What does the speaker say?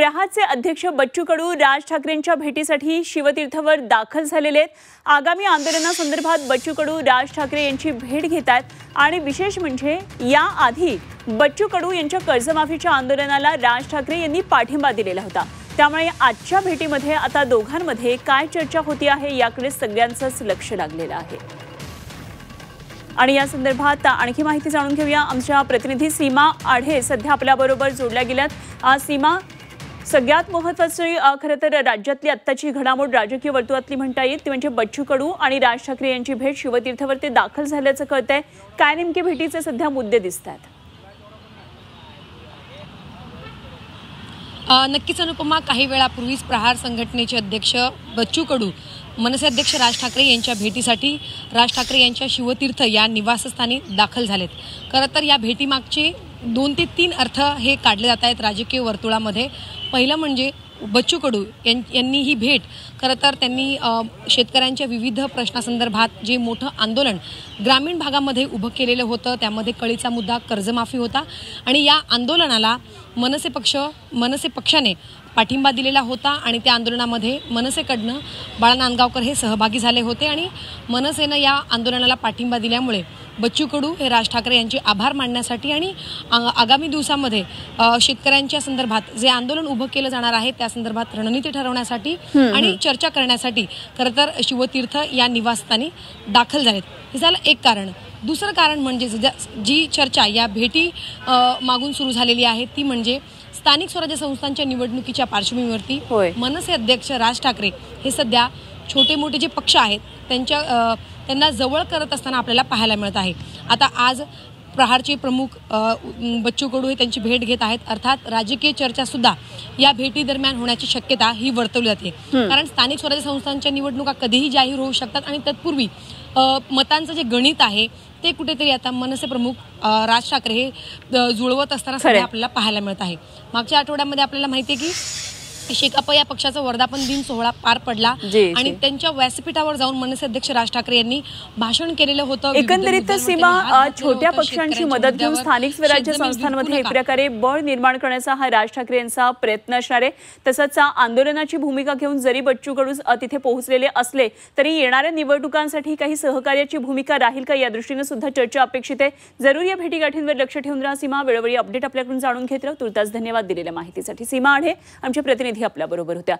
प्रहारचे अध्यक्ष बच्चू कडू राज ठाकरेंच्या भेटीसाठी शिवतीर्थवर दाखल झालेले आहेत। आगामी आंदोलनासंदर्भात बच्चू कडू राज ठाकरे यांची भेट घेत आहेत आणि विशेष म्हणजे याआधी बच्चू कडू यांच्या कर्जमाफीच्या आंदोलनाला राज ठाकरे यांनी पाठिंबा दिलेला होता। त्यामुळे आजच्या भेटीमध्ये आता दोघांमध्ये काय चर्चा होती आहे याकडे सगळ्यांचंच लक्ष लागलेलं आहे। आणि या संदर्भात आणखी माहिती जाणून घेऊया। आमच्या प्रतिनिधी सीमा आढे सध्या आपल्याबरोबर जोडल्या गेल्यात। सीमा, सगळ्यात महत्त्वाची खरं तर राज्यातली आत्ताची घडामोड राजकीय वर्तुळातली म्हणता येईल ती म्हणजे बच्चू कडू आणि राज ठाकरे यांची भेट शिवतीर्थवर ते दाखल झाल्याचं कळतंय। काय नेमके भेटीचे सध्या मुद्दे दिसतात? नक्कीच अनुपमा, काही वेळापूर्वीच प्रहार संघटनेचे अध्यक्ष बच्चू कडू मनसे अध्यक्ष राज ठाकरे यांच्या भेटीसाठी राज ठाकरे यांच्या शिवतीर्थ या निवासस्थानी दाखल झालेत। खरं तर या भेटीमागचे 2 ते 3 अर्थ हे काढले जात आहेत राजकीय वर्तुळामध्ये। पहिलं म्हणजे बच्चू कडू यांनी ही भेट खरं तर त्यांनी शेतकऱ्यांच्या विविध प्रश्नासंदर्भात जे मोठं आंदोलन ग्रामीण भागामध्ये उभं केलेलं होतं, त्यामध्ये कळीचा मुद्दा कर्जमाफी होता आणि या आंदोलनाला मनसे पक्षाने पाठिंबा दिलेला होता आणि त्या आंदोलनामध्ये मनसेकडनं बाळा नांदगावकर हे सहभागी झाले होते आणि मनसेनं या आंदोलनाला पाठिंबा दिल्यामुळे बच्चू कडू हे राज ठाकरे यांचे आभार मानण्यासाठी आणि आगामी दिवसामध्ये शेतकऱ्यांच्या संदर्भात जे आंदोलन उभं केलं जाणार आहे त्या संदर्भात रणनीती ठरवण्यासाठी आणि चर्चा करण्यासाठी खरं तर शिवतीर्थ या निवासस्थानी दाखल झालेत। हे झालं एक कारण। दुसरं कारण म्हणजे जी चर्चा या भेटी मागून सुरू झालेली आहे ती म्हणजे स्थानिक स्वराज्य संस्थांच्या निवडणुकीच्या पार्श्वभूमीवरती मनसे अध्यक्ष राज ठाकरे हे सध्या छोटे मोठे जे पक्ष आहेत त्यांना जवळ करत असताना आपल्याला पाहायला मिळत आहे। आता आज प्रहारचे प्रमुख बच्चू कडू हे त्यांची भेट घेत आहेत, अर्थात राजकीय चर्चा सुद्धा या भेटी दरम्यान होण्याची शक्यता ही वर्तवली जाते। कारण स्थानिक स्वराज्य संस्थांच्या निवडणुका कधीही जाहीर होऊ शकतात आणि तत्पूर्वी मतांचं जे गणित आहे ते कुठेतरी आता मनसे प्रमुख राज ठाकरे हे जुळवत असताना सध्या आपल्याला पाहायला मिळत आहे। मागच्या आठवड्यामध्ये आपल्याला माहिती आहे की शेकाप या पक्षाचा वर्धापन दिन सोहळा पार पडला आणि त्यांच्या व्यासपीठावर जाऊन मनसे अध्यक्ष राज ठाकरे यांनी भाषण केलेलं होतं। एकंदरीत सीमा, छोट्या पक्षांची मदत घेऊन स्थानिक स्वराज्य संस्थांमध्ये एक प्रकारे बळ निर्माण करण्याचा हा राज ठाकरे यांचा प्रयत्न असणार आहे। तसंच आंदोलनाची भूमिका घेऊन जरी बच्चू कडू तिथे पोहोचलेले असले तरी येणाऱ्या निवडणुकांसाठी काही सहकार्याची भूमिका राहील का या दृष्टीने सुद्धा चर्चा अपेक्षित आहे। जरूर या भेटीगाठींवर लक्ष ठेवून राहा सीमा। वेळोवेळी अपडेट आपल्याकडून जाणून घेत राहू। तुर्तास धन्यवाद दिलेल्या माहितीसाठी। सीमा आढे आमच्या प्रतिनिधी आपल्या बरोबर होत्या।